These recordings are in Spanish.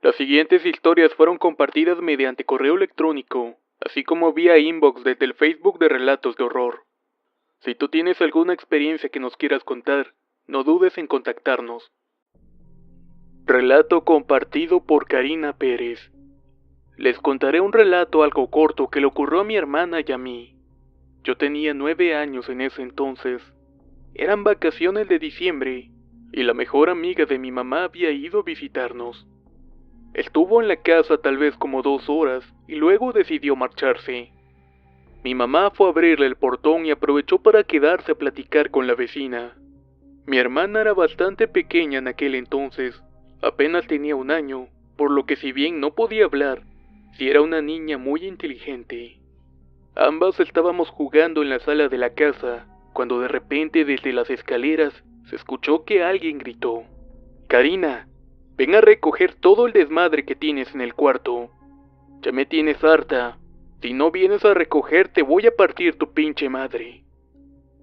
Las siguientes historias fueron compartidas mediante correo electrónico, así como vía inbox desde el Facebook de Relatos de Horror. Si tú tienes alguna experiencia que nos quieras contar, no dudes en contactarnos. Relato compartido por Karina Pérez. Les contaré un relato algo corto que le ocurrió a mi hermana y a mí. Yo tenía 9 años en ese entonces. Eran vacaciones de diciembre, y la mejor amiga de mi mamá había ido a visitarnos. Estuvo en la casa tal vez como 2 horas, y luego decidió marcharse. Mi mamá fue a abrirle el portón y aprovechó para quedarse a platicar con la vecina. Mi hermana era bastante pequeña en aquel entonces, apenas tenía 1 año, por lo que si bien no podía hablar, sí era una niña muy inteligente. Ambas estábamos jugando en la sala de la casa, cuando de repente desde las escaleras se escuchó que alguien gritó: «Karina, ven a recoger todo el desmadre que tienes en el cuarto. Ya me tienes harta. Si no vienes a recoger te voy a partir tu pinche madre».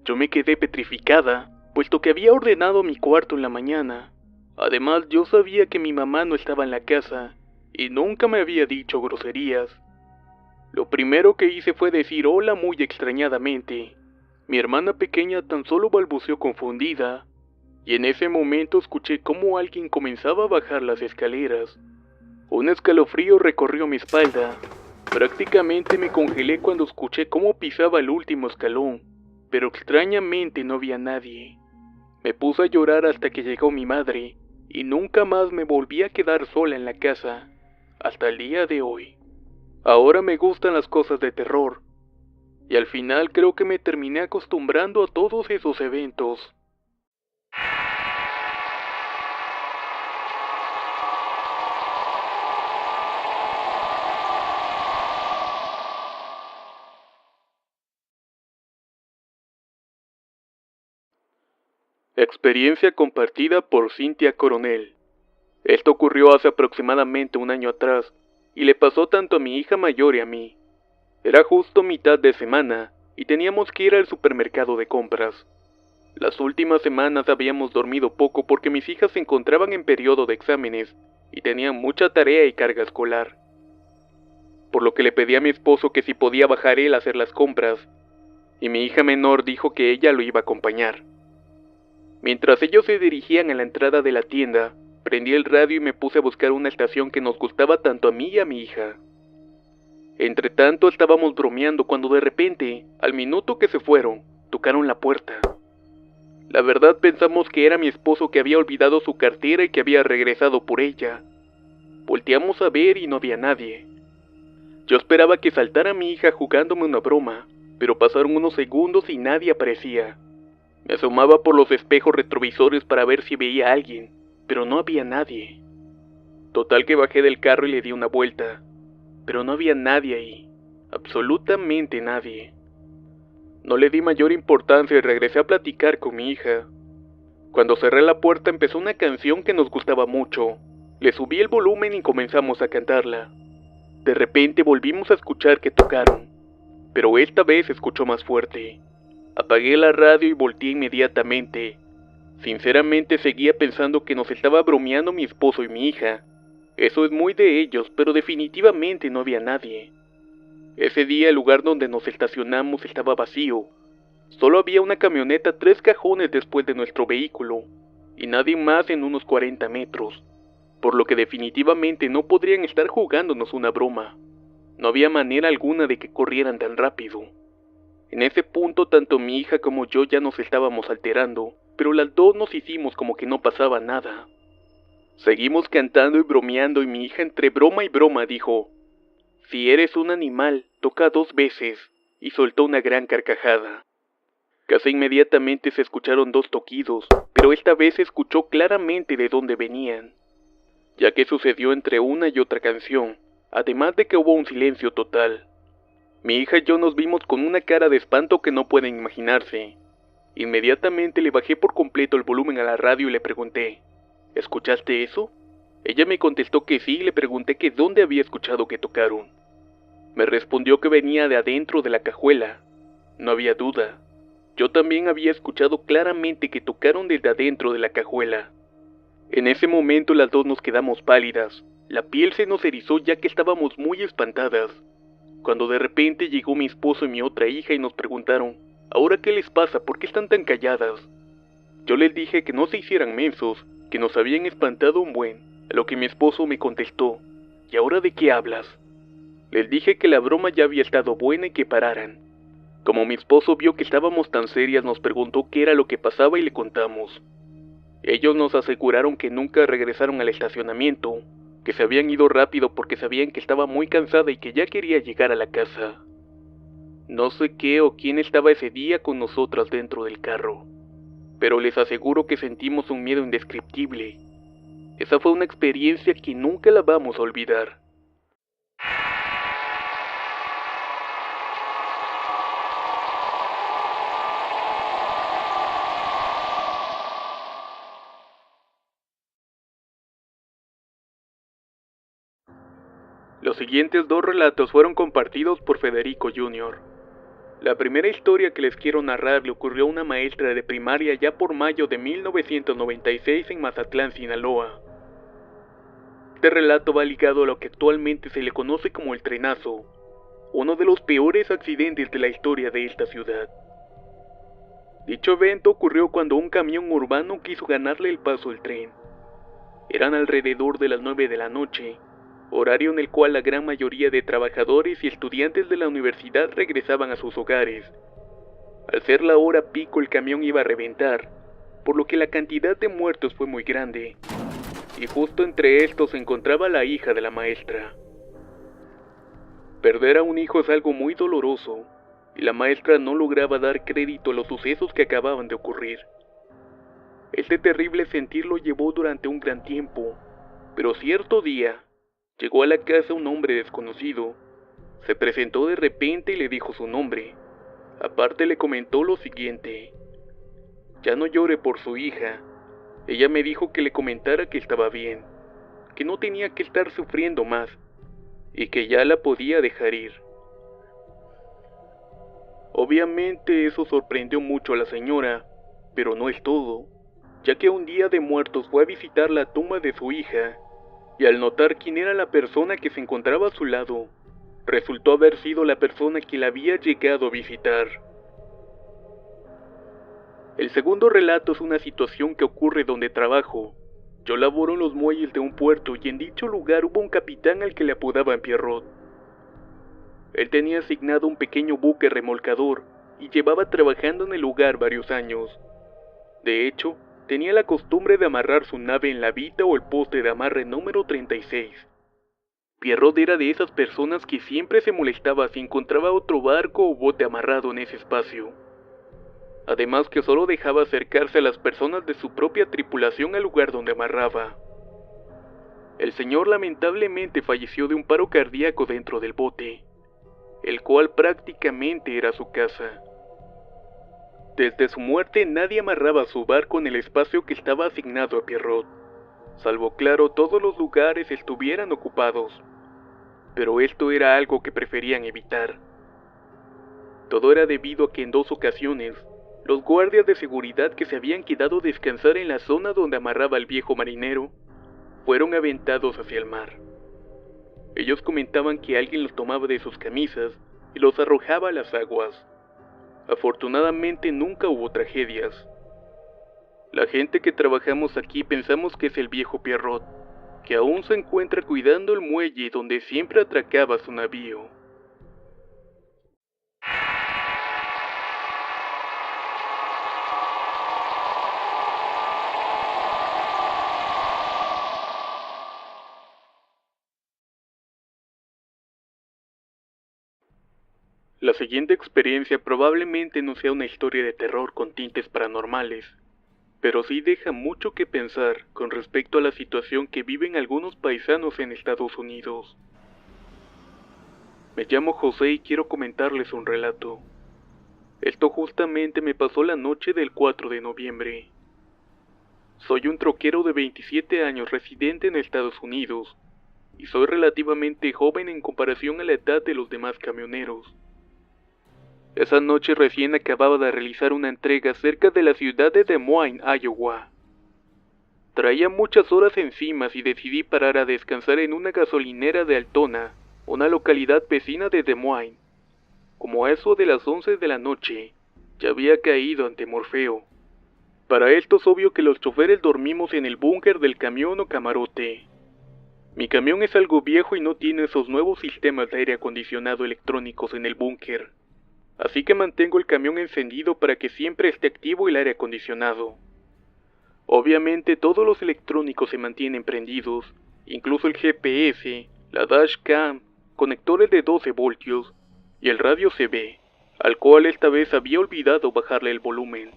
Yo me quedé petrificada, puesto que había ordenado mi cuarto en la mañana. Además, yo sabía que mi mamá no estaba en la casa, y nunca me había dicho groserías. Lo primero que hice fue decir hola muy extrañadamente. Mi hermana pequeña tan solo balbuceó confundida, y en ese momento escuché cómo alguien comenzaba a bajar las escaleras. Un escalofrío recorrió mi espalda. Prácticamente me congelé cuando escuché cómo pisaba el último escalón, pero extrañamente no había nadie. Me puse a llorar hasta que llegó mi madre, y nunca más me volví a quedar sola en la casa, hasta el día de hoy. Ahora me gustan las cosas de terror, y al final creo que me terminé acostumbrando a todos esos eventos. Experiencia compartida por Cintia Coronel. Esto ocurrió hace aproximadamente 1 año atrás, y le pasó tanto a mi hija mayor y a mí. Era justo mitad de semana, y teníamos que ir al supermercado de compras. Las últimas semanas habíamos dormido poco porque mis hijas se encontraban en periodo de exámenes, y tenían mucha tarea y carga escolar. Por lo que le pedí a mi esposo que si podía bajar él a hacer las compras, y mi hija menor dijo que ella lo iba a acompañar. Mientras ellos se dirigían a la entrada de la tienda, prendí el radio y me puse a buscar una estación que nos gustaba tanto a mí y a mi hija. Entre tanto estábamos bromeando cuando de repente, al minuto que se fueron, tocaron la puerta. La verdad pensamos que era mi esposo que había olvidado su cartera y que había regresado por ella. Volteamos a ver y no había nadie. Yo esperaba que saltara mi hija jugándome una broma, pero pasaron unos segundos y nadie aparecía. Me asomaba por los espejos retrovisores para ver si veía a alguien, pero no había nadie. Total que bajé del carro y le di una vuelta, pero no había nadie ahí, absolutamente nadie. No le di mayor importancia y regresé a platicar con mi hija. Cuando cerré la puerta empezó una canción que nos gustaba mucho. Le subí el volumen y comenzamos a cantarla. De repente volvimos a escuchar que tocaron, pero esta vez se escuchó más fuerte. Apagué la radio y volteé inmediatamente. Sinceramente seguía pensando que nos estaba bromeando mi esposo y mi hija. Eso es muy de ellos, pero definitivamente no había nadie. Ese día el lugar donde nos estacionamos estaba vacío. Solo había una camioneta 3 cajones después de nuestro vehículo, y nadie más en unos 40 metros, por lo que definitivamente no podrían estar jugándonos una broma. No había manera alguna de que corrieran tan rápido. En ese punto tanto mi hija como yo ya nos estábamos alterando, pero las dos nos hicimos como que no pasaba nada. Seguimos cantando y bromeando y mi hija entre broma y broma dijo: «Si eres un animal, toca 2 veces», y soltó una gran carcajada. Casi inmediatamente se escucharon 2 toquidos, pero esta vez se escuchó claramente de dónde venían, ya que sucedió entre una y otra canción, además de que hubo un silencio total. Mi hija y yo nos vimos con una cara de espanto que no pueden imaginarse. Inmediatamente le bajé por completo el volumen a la radio y le pregunté: «¿Escuchaste eso?». Ella me contestó que sí y le pregunté que dónde había escuchado que tocaron. Me respondió que venía de adentro de la cajuela. No había duda. Yo también había escuchado claramente que tocaron desde adentro de la cajuela. En ese momento las dos nos quedamos pálidas. La piel se nos erizó ya que estábamos muy espantadas, cuando de repente llegó mi esposo y mi otra hija y nos preguntaron, ¿ahora qué les pasa? ¿Por qué están tan calladas? Yo les dije que no se hicieran mensos, que nos habían espantado un buen, a lo que mi esposo me contestó, ¿y ahora de qué hablas? Les dije que la broma ya había estado buena y que pararan. Como mi esposo vio que estábamos tan serias, nos preguntó qué era lo que pasaba y le contamos. Ellos nos aseguraron que nunca regresaron al estacionamiento, que se habían ido rápido porque sabían que estaba muy cansada y que ya quería llegar a la casa. No sé qué o quién estaba ese día con nosotras dentro del carro, pero les aseguro que sentimos un miedo indescriptible. Esa fue una experiencia que nunca la vamos a olvidar. Los siguientes dos relatos fueron compartidos por Federico Jr. La primera historia que les quiero narrar le ocurrió a una maestra de primaria ya por mayo de 1996 en Mazatlán, Sinaloa. Este relato va ligado a lo que actualmente se le conoce como el trenazo, uno de los peores accidentes de la historia de esta ciudad. Dicho evento ocurrió cuando un camión urbano quiso ganarle el paso al tren. Eran alrededor de las 9 de la noche, horario en el cual la gran mayoría de trabajadores y estudiantes de la universidad regresaban a sus hogares. Al ser la hora pico, el camión iba a reventar, por lo que la cantidad de muertos fue muy grande, y justo entre estos se encontraba la hija de la maestra. Perder a un hijo es algo muy doloroso, y la maestra no lograba dar crédito a los sucesos que acababan de ocurrir. Este terrible sentir lo llevó durante un gran tiempo, pero cierto día, llegó a la casa un hombre desconocido. Se presentó de repente y le dijo su nombre. Aparte le comentó lo siguiente: ya no llore por su hija. Ella me dijo que le comentara que estaba bien, que no tenía que estar sufriendo más, y que ya la podía dejar ir. Obviamente eso sorprendió mucho a la señora, pero no es todo, ya que un día de muertos fue a visitar la tumba de su hija, y al notar quién era la persona que se encontraba a su lado, resultó haber sido la persona que la había llegado a visitar. El segundo relato es una situación que ocurre donde trabajo. Yo laboro en los muelles de un puerto y en dicho lugar hubo un capitán al que le apodaban Pierrot. Él tenía asignado un pequeño buque remolcador y llevaba trabajando en el lugar varios años. De hecho, tenía la costumbre de amarrar su nave en la vita o el poste de amarre número 36. Pierrot era de esas personas que siempre se molestaba si encontraba otro barco o bote amarrado en ese espacio. Además que solo dejaba acercarse a las personas de su propia tripulación al lugar donde amarraba. El señor lamentablemente falleció de un paro cardíaco dentro del bote, el cual prácticamente era su casa. Desde su muerte nadie amarraba su barco en el espacio que estaba asignado a Pierrot, salvo claro todos los lugares estuvieran ocupados, pero esto era algo que preferían evitar. Todo era debido a que en 2 ocasiones, los guardias de seguridad que se habían quedado a descansar en la zona donde amarraba el viejo marinero, fueron aventados hacia el mar. Ellos comentaban que alguien los tomaba de sus camisas y los arrojaba a las aguas. Afortunadamente nunca hubo tragedias. La gente que trabajamos aquí pensamos que es el viejo Pierrot, que aún se encuentra cuidando el muelle donde siempre atracaba su navío. La siguiente experiencia probablemente no sea una historia de terror con tintes paranormales, pero sí deja mucho que pensar con respecto a la situación que viven algunos paisanos en Estados Unidos. Me llamo José y quiero comentarles un relato. Esto justamente me pasó la noche del 4 de noviembre. Soy un troquero de 27 años residente en Estados Unidos, y soy relativamente joven en comparación a la edad de los demás camioneros. Esa noche recién acababa de realizar una entrega cerca de la ciudad de Des Moines, Iowa. Traía muchas horas encima y decidí parar a descansar en una gasolinera de Altona, una localidad vecina de Des Moines. Como a eso de las 11 de la noche, ya había caído ante Morfeo. Para esto es obvio que los choferes dormimos en el búnker del camión o camarote. Mi camión es algo viejo y no tiene esos nuevos sistemas de aire acondicionado electrónicos en el búnker. Así que mantengo el camión encendido para que siempre esté activo el aire acondicionado. Obviamente todos los electrónicos se mantienen prendidos, incluso el GPS, la dashcam, conectores de 12 voltios y el radio CB, al cual esta vez había olvidado bajarle el volumen.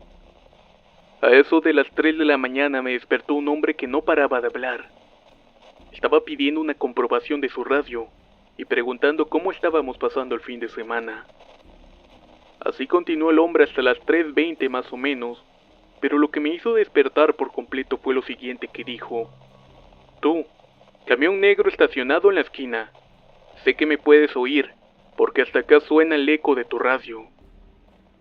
A eso de las 3 de la mañana me despertó un hombre que no paraba de hablar. Estaba pidiendo una comprobación de su radio y preguntando cómo estábamos pasando el fin de semana. Así continuó el hombre hasta las 3:20 más o menos, pero lo que me hizo despertar por completo fue lo siguiente que dijo. Tú, camión negro estacionado en la esquina. Sé que me puedes oír, porque hasta acá suena el eco de tu radio.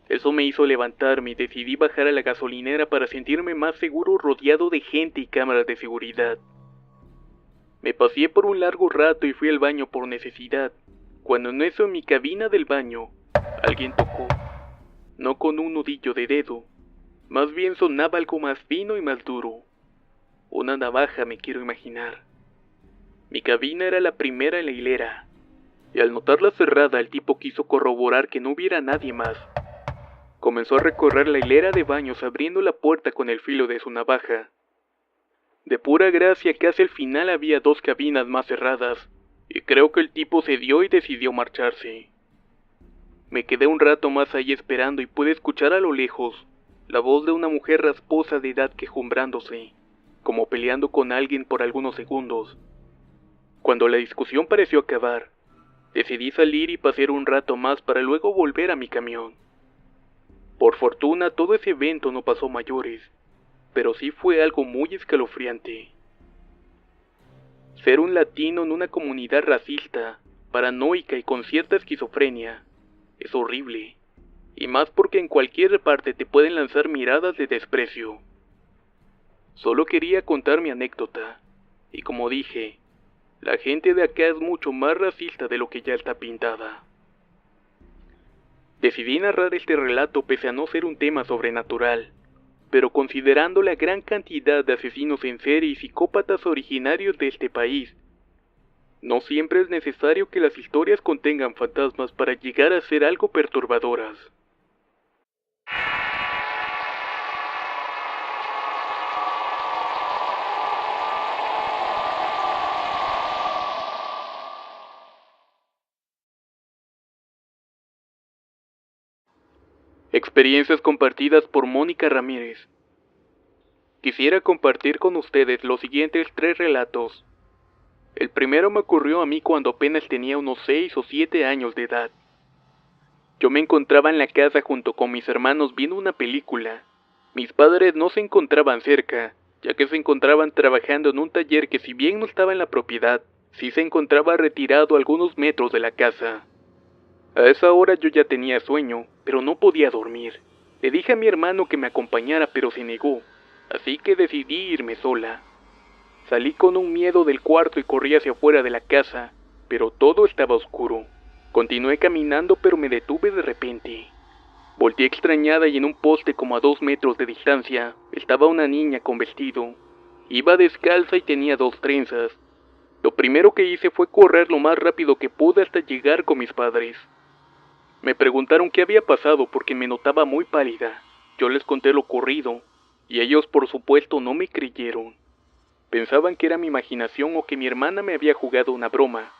Eso me hizo levantarme y decidí bajar a la gasolinera para sentirme más seguro rodeado de gente y cámaras de seguridad. Me paseé por un largo rato y fui al baño por necesidad, cuando en eso en mi cabina del baño, alguien tocó, no con un nudillo de dedo, más bien sonaba algo más fino y más duro. Una navaja me quiero imaginar. Mi cabina era la primera en la hilera, y al notarla cerrada el tipo quiso corroborar que no hubiera nadie más. Comenzó a recorrer la hilera de baños abriendo la puerta con el filo de su navaja. De pura gracia casi al final había 2 cabinas más cerradas, y creo que el tipo cedió y decidió marcharse. Me quedé un rato más ahí esperando y pude escuchar a lo lejos la voz de una mujer rasposa de edad quejumbrándose, como peleando con alguien por algunos segundos. Cuando la discusión pareció acabar, decidí salir y pasear un rato más para luego volver a mi camión. Por fortuna todo ese evento no pasó mayores, pero sí fue algo muy escalofriante. Ser un latino en una comunidad racista, paranoica y con cierta esquizofrenia es horrible, y más porque en cualquier parte te pueden lanzar miradas de desprecio. Solo quería contar mi anécdota, y como dije, la gente de acá es mucho más racista de lo que ya está pintada. Decidí narrar este relato pese a no ser un tema sobrenatural, pero considerando la gran cantidad de asesinos en serie y psicópatas originarios de este país, no siempre es necesario que las historias contengan fantasmas para llegar a ser algo perturbadoras. Experiencias compartidas por Mónica Ramírez. Quisiera compartir con ustedes los siguientes 3 relatos. El primero me ocurrió a mí cuando apenas tenía unos 6 o 7 años de edad. Yo me encontraba en la casa junto con mis hermanos viendo una película. Mis padres no se encontraban cerca, ya que se encontraban trabajando en un taller que si bien no estaba en la propiedad, sí se encontraba retirado a algunos metros de la casa. A esa hora yo ya tenía sueño, pero no podía dormir. Le dije a mi hermano que me acompañara, pero se negó, así que decidí irme sola. Salí con un miedo del cuarto y corrí hacia afuera de la casa, pero todo estaba oscuro. Continué caminando, pero me detuve de repente. Volteé extrañada y en un poste como a 2 metros de distancia estaba una niña con vestido. Iba descalza y tenía 2 trenzas. Lo primero que hice fue correr lo más rápido que pude hasta llegar con mis padres. Me preguntaron qué había pasado porque me notaba muy pálida. Yo les conté lo ocurrido, y ellos por supuesto no me creyeron. Pensaban que era mi imaginación o que mi hermana me había jugado una broma,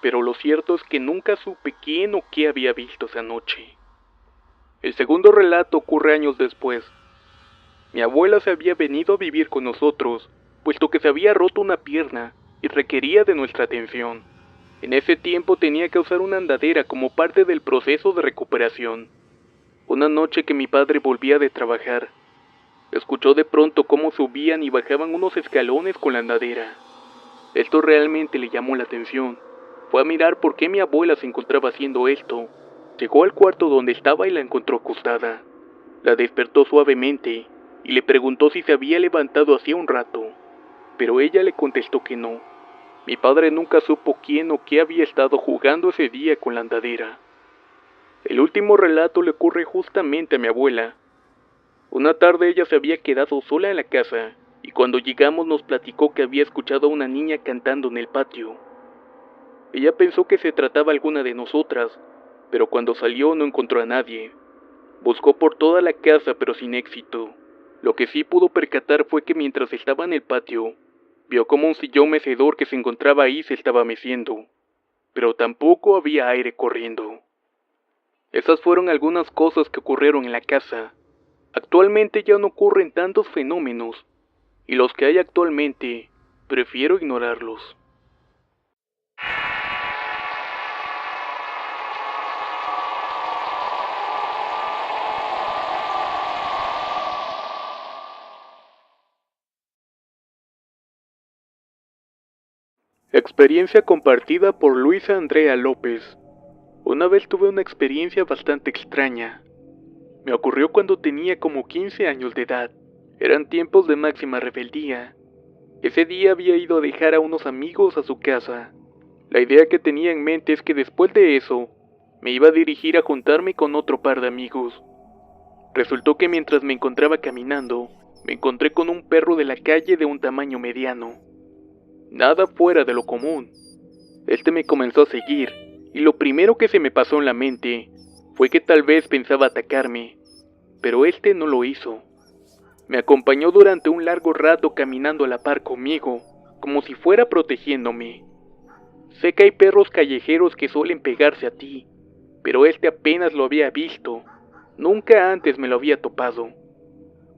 pero lo cierto es que nunca supe quién o qué había visto esa noche. El segundo relato ocurre años después. Mi abuela se había venido a vivir con nosotros, puesto que se había roto una pierna y requería de nuestra atención. En ese tiempo tenía que usar una andadera como parte del proceso de recuperación. Una noche que mi padre volvía de trabajar, escuchó de pronto cómo subían y bajaban unos escalones con la andadera. Esto realmente le llamó la atención. Fue a mirar por qué mi abuela se encontraba haciendo esto. Llegó al cuarto donde estaba y la encontró acostada. La despertó suavemente y le preguntó si se había levantado hacía un rato, pero ella le contestó que no. Mi padre nunca supo quién o qué había estado jugando ese día con la andadera. El último relato le ocurre justamente a mi abuela. Una tarde ella se había quedado sola en la casa, y cuando llegamos nos platicó que había escuchado a una niña cantando en el patio. Ella pensó que se trataba alguna de nosotras, pero cuando salió no encontró a nadie. Buscó por toda la casa pero sin éxito. Lo que sí pudo percatar fue que mientras estaba en el patio, vio como un sillón mecedor que se encontraba ahí se estaba meciendo, pero tampoco había aire corriendo. Esas fueron algunas cosas que ocurrieron en la casa. Actualmente ya no ocurren tantos fenómenos, y los que hay actualmente, prefiero ignorarlos. Experiencia compartida por Luisa Andrea López. Una vez tuve una experiencia bastante extraña. Me ocurrió cuando tenía como 15 años de edad. Eran tiempos de máxima rebeldía. Ese día había ido a dejar a unos amigos a su casa. La idea que tenía en mente es que después de eso, me iba a dirigir a juntarme con otro par de amigos. Resultó que mientras me encontraba caminando, me encontré con un perro de la calle de un tamaño mediano. Nada fuera de lo común. Este me comenzó a seguir, y lo primero que se me pasó en la mente fue que tal vez pensaba atacarme, pero este no lo hizo. Me acompañó durante un largo rato caminando a la par conmigo, como si fuera protegiéndome. Sé que hay perros callejeros que suelen pegarse a ti, pero este apenas lo había visto. Nunca antes me lo había topado.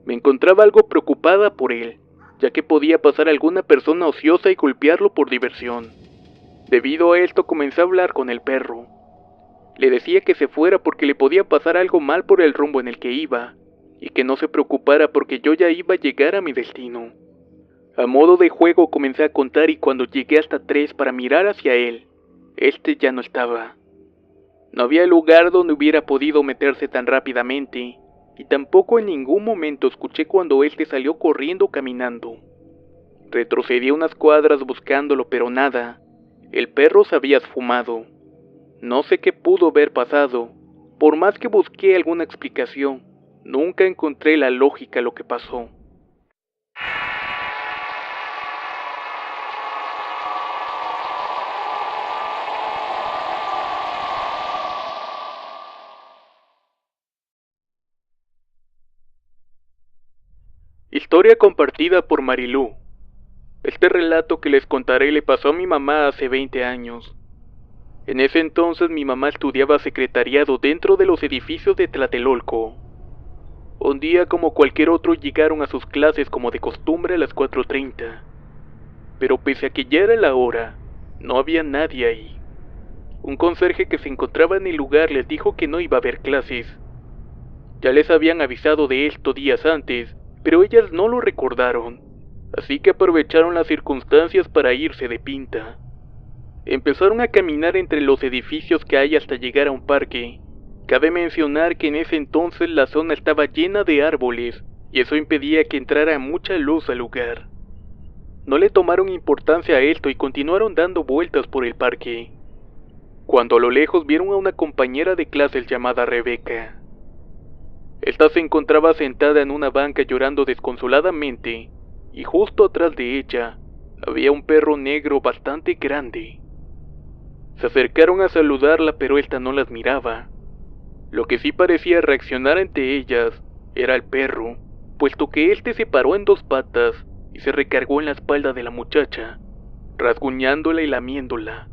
Me encontraba algo preocupada por él, ya que podía pasar alguna persona ociosa y golpearlo por diversión. Debido a esto comencé a hablar con el perro. Le decía que se fuera porque le podía pasar algo mal por el rumbo en el que iba, y que no se preocupara porque yo ya iba a llegar a mi destino. A modo de juego comencé a contar y cuando llegué hasta 3 para mirar hacia él, este ya no estaba. No había lugar donde hubiera podido meterse tan rápidamente, y tampoco en ningún momento escuché cuando este salió corriendo o caminando. Retrocedí unas cuadras buscándolo, pero nada. El perro se había esfumado. No sé qué pudo haber pasado. Por más que busqué alguna explicación, nunca encontré la lógica a lo que pasó. Historia compartida por Marilú. Este relato que les contaré le pasó a mi mamá hace 20 años. En ese entonces mi mamá estudiaba secretariado dentro de los edificios de Tlatelolco. Un día como cualquier otro llegaron a sus clases como de costumbre a las 4:30. Pero pese a que ya era la hora, no había nadie ahí. Un conserje que se encontraba en el lugar les dijo que no iba a haber clases. Ya les habían avisado de esto días antes, pero ellas no lo recordaron, así que aprovecharon las circunstancias para irse de pinta. Empezaron a caminar entre los edificios que hay hasta llegar a un parque. Cabe mencionar que en ese entonces la zona estaba llena de árboles, y eso impedía que entrara mucha luz al lugar. No le tomaron importancia a esto y continuaron dando vueltas por el parque, cuando a lo lejos vieron a una compañera de clases llamada Rebeca. Esta se encontraba sentada en una banca llorando desconsoladamente, y justo atrás de ella había un perro negro bastante grande. Se acercaron a saludarla, pero esta no las miraba. Lo que sí parecía reaccionar ante ellas era el perro, puesto que éste se paró en 2 patas y se recargó en la espalda de la muchacha, rasguñándola y lamiéndola.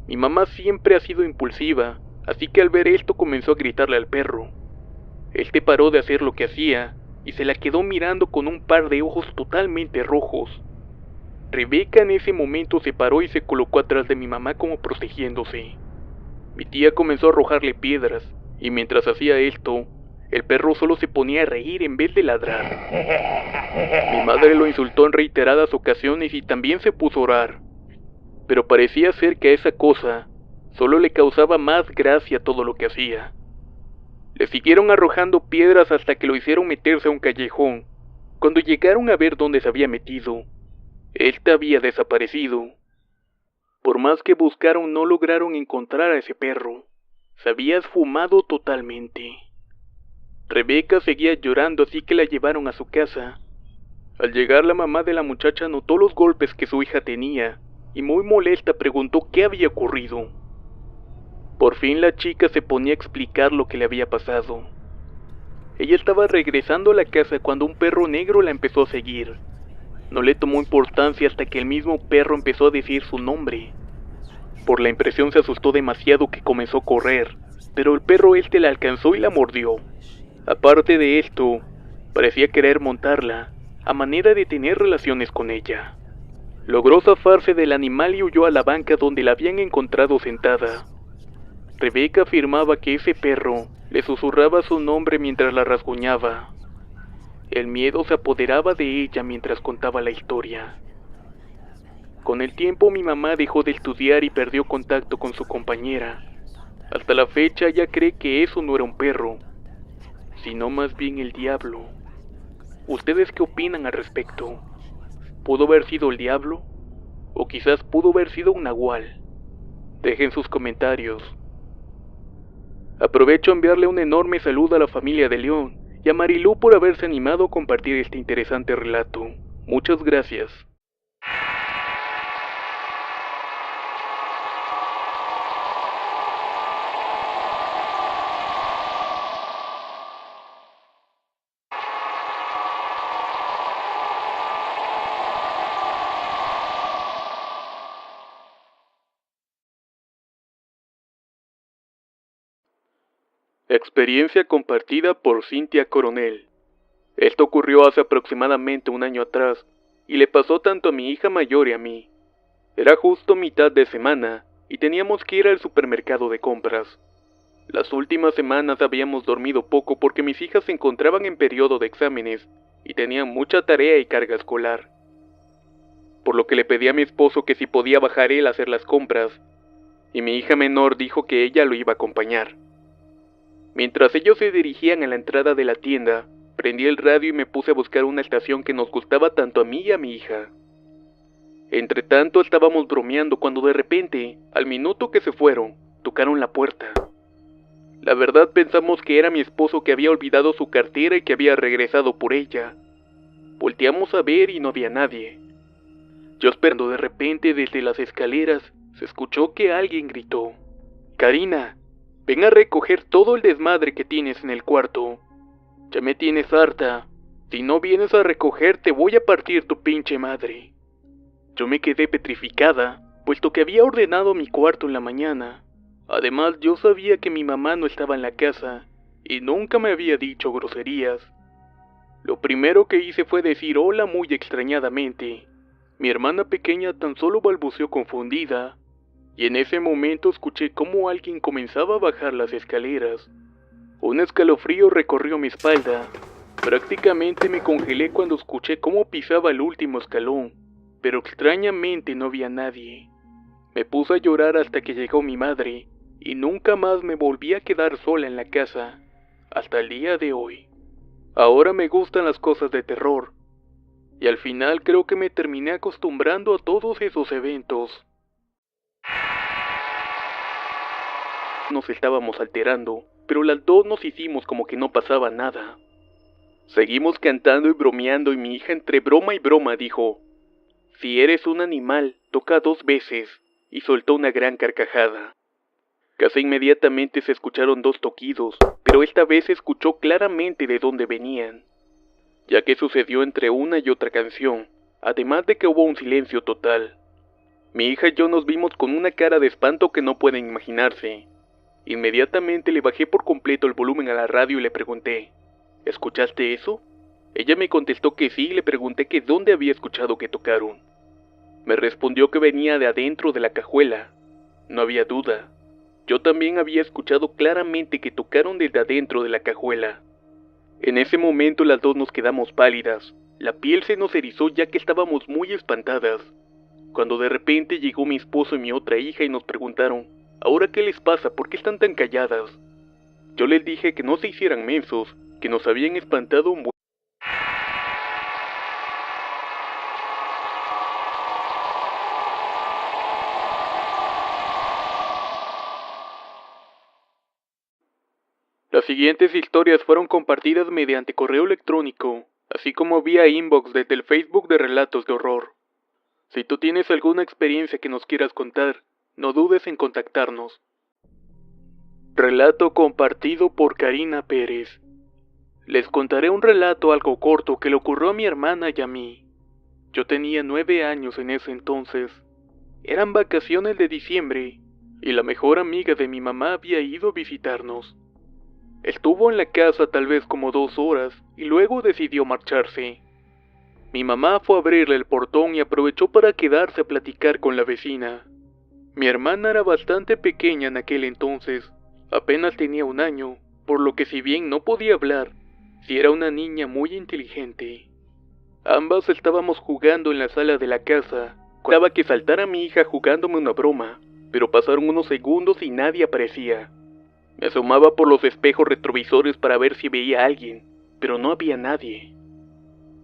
Mi mamá siempre ha sido impulsiva, así que al ver esto comenzó a gritarle al perro. Este paró de hacer lo que hacía y se la quedó mirando con un par de ojos totalmente rojos. Rebeca en ese momento se paró y se colocó atrás de mi mamá como protegiéndose. Mi tía comenzó a arrojarle piedras, y mientras hacía esto, el perro solo se ponía a reír en vez de ladrar. Mi madre lo insultó en reiteradas ocasiones y también se puso a orar, pero parecía ser que a esa cosa solo le causaba más gracia todo lo que hacía. Le siguieron arrojando piedras hasta que lo hicieron meterse a un callejón. Cuando llegaron a ver dónde se había metido, él había desaparecido. Por más que buscaron, no lograron encontrar a ese perro. Se había esfumado totalmente. Rebeca seguía llorando, así que la llevaron a su casa. Al llegar, la mamá de la muchacha notó los golpes que su hija tenía y muy molesta preguntó qué había ocurrido. Por fin la chica se ponía a explicar lo que le había pasado. Ella estaba regresando a la casa cuando un perro negro la empezó a seguir. No le tomó importancia hasta que el mismo perro empezó a decir su nombre. Por la impresión se asustó demasiado que comenzó a correr, pero el perro la alcanzó y la mordió. Aparte de esto, parecía querer montarla, a manera de tener relaciones con ella. Logró zafarse del animal y huyó a la banca donde la habían encontrado sentada. Rebeca afirmaba que ese perro le susurraba su nombre mientras la rasguñaba. El miedo se apoderaba de ella mientras contaba la historia. Con el tiempo mi mamá dejó de estudiar y perdió contacto con su compañera. Hasta la fecha ella cree que eso no era un perro, sino más bien el diablo. ¿Ustedes qué opinan al respecto? ¿Pudo haber sido el diablo? ¿O quizás pudo haber sido un nahual? Dejen sus comentarios. Aprovecho a enviarle un enorme saludo a la familia de León y a Marilú por haberse animado a compartir este interesante relato. Muchas gracias. Experiencia compartida por Cynthia Coronel. Esto ocurrió hace aproximadamente un año atrás, y le pasó tanto a mi hija mayor y a mí. Era justo mitad de semana, y teníamos que ir al supermercado de compras. Las últimas semanas habíamos dormido poco porque mis hijas se encontraban en periodo de exámenes, y tenían mucha tarea y carga escolar. Por lo que le pedí a mi esposo que si podía bajar él a hacer las compras, y mi hija menor dijo que ella lo iba a acompañar. Mientras ellos se dirigían a la entrada de la tienda, prendí el radio y me puse a buscar una estación que nos gustaba tanto a mí y a mi hija. Entre tanto estábamos bromeando cuando de repente, al minuto que se fueron, tocaron la puerta. La verdad pensamos que era mi esposo que había olvidado su cartera y que había regresado por ella. Volteamos a ver y no había nadie. Yo esperando, de repente desde las escaleras se escuchó que alguien gritó: «Karina, ven a recoger todo el desmadre que tienes en el cuarto. Ya me tienes harta. Si no vienes a recoger, te voy a partir tu pinche madre». Yo me quedé petrificada, puesto que había ordenado mi cuarto en la mañana. Además, yo sabía que mi mamá no estaba en la casa, y nunca me había dicho groserías. Lo primero que hice fue decir hola muy extrañadamente. Mi hermana pequeña tan solo balbuceó confundida, y en ese momento escuché cómo alguien comenzaba a bajar las escaleras. Un escalofrío recorrió mi espalda. Prácticamente me congelé cuando escuché cómo pisaba el último escalón, pero extrañamente no había nadie. Me puse a llorar hasta que llegó mi madre, y nunca más me volví a quedar sola en la casa, hasta el día de hoy. Ahora me gustan las cosas de terror, y al final creo que me terminé acostumbrando a todos esos eventos. Nos estábamos alterando, pero las dos nos hicimos como que no pasaba nada. Seguimos cantando y bromeando y mi hija entre broma y broma dijo: «Si eres un animal, toca 2 veces», y soltó una gran carcajada. Casi inmediatamente se escucharon 2 toquidos, pero esta vez se escuchó claramente de dónde venían, ya que sucedió entre una y otra canción, además de que hubo un silencio total. Mi hija y yo nos vimos con una cara de espanto que no pueden imaginarse. Inmediatamente le bajé por completo el volumen a la radio y le pregunté: «¿Escuchaste eso?». Ella me contestó que sí y le pregunté que dónde había escuchado que tocaron. Me respondió que venía de adentro de la cajuela. No había duda. Yo también había escuchado claramente que tocaron desde adentro de la cajuela. En ese momento las dos nos quedamos pálidas. La piel se nos erizó ya que estábamos muy espantadas. Cuando de repente llegó mi esposo y mi otra hija y nos preguntaron: «¿Ahora qué les pasa? ¿Por qué están tan calladas?». Yo les dije que no se hicieran mensos, que nos habían espantado un buen... Las siguientes historias fueron compartidas mediante correo electrónico, así como vía inbox desde el Facebook de Relatos de Horror. Si tú tienes alguna experiencia que nos quieras contar, no dudes en contactarnos. Relato compartido por Karina Pérez. Les contaré un relato algo corto que le ocurrió a mi hermana y a mí. Yo tenía 9 años en ese entonces. Eran vacaciones de diciembre, y la mejor amiga de mi mamá había ido a visitarnos. Estuvo en la casa tal vez como 2 horas, y luego decidió marcharse. Mi mamá fue a abrirle el portón y aprovechó para quedarse a platicar con la vecina. Mi hermana era bastante pequeña en aquel entonces, apenas tenía 1 año, por lo que si bien no podía hablar, sí era una niña muy inteligente. Ambas estábamos jugando en la sala de la casa, cuando que saltara mi hija jugándome una broma, pero pasaron unos segundos y nadie aparecía. Me asomaba por los espejos retrovisores para ver si veía a alguien, pero no había nadie.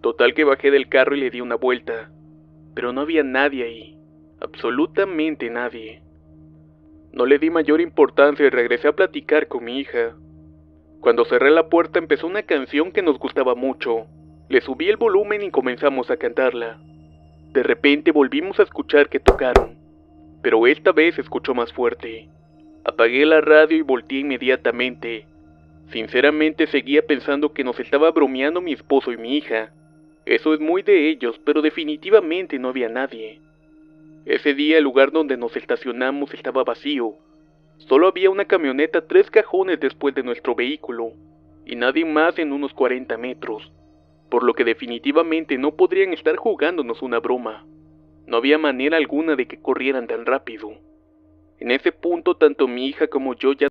Total que bajé del carro y le di una vuelta, pero no había nadie ahí, absolutamente nadie. No le di mayor importancia y regresé a platicar con mi hija. Cuando cerré la puerta empezó una canción que nos gustaba mucho. Le subí el volumen y comenzamos a cantarla. De repente volvimos a escuchar que tocaron, pero esta vez se escuchó más fuerte. Apagué la radio y volteé inmediatamente. Sinceramente seguía pensando que nos estaba bromeando mi esposo y mi hija. Eso es muy de ellos, pero definitivamente no había nadie. Ese día el lugar donde nos estacionamos estaba vacío. Solo había una camioneta 3 cajones después de nuestro vehículo, y nadie más en unos 40 metros, por lo que definitivamente no podrían estar jugándonos una broma. No había manera alguna de que corrieran tan rápido. En ese punto tanto mi hija como yo ya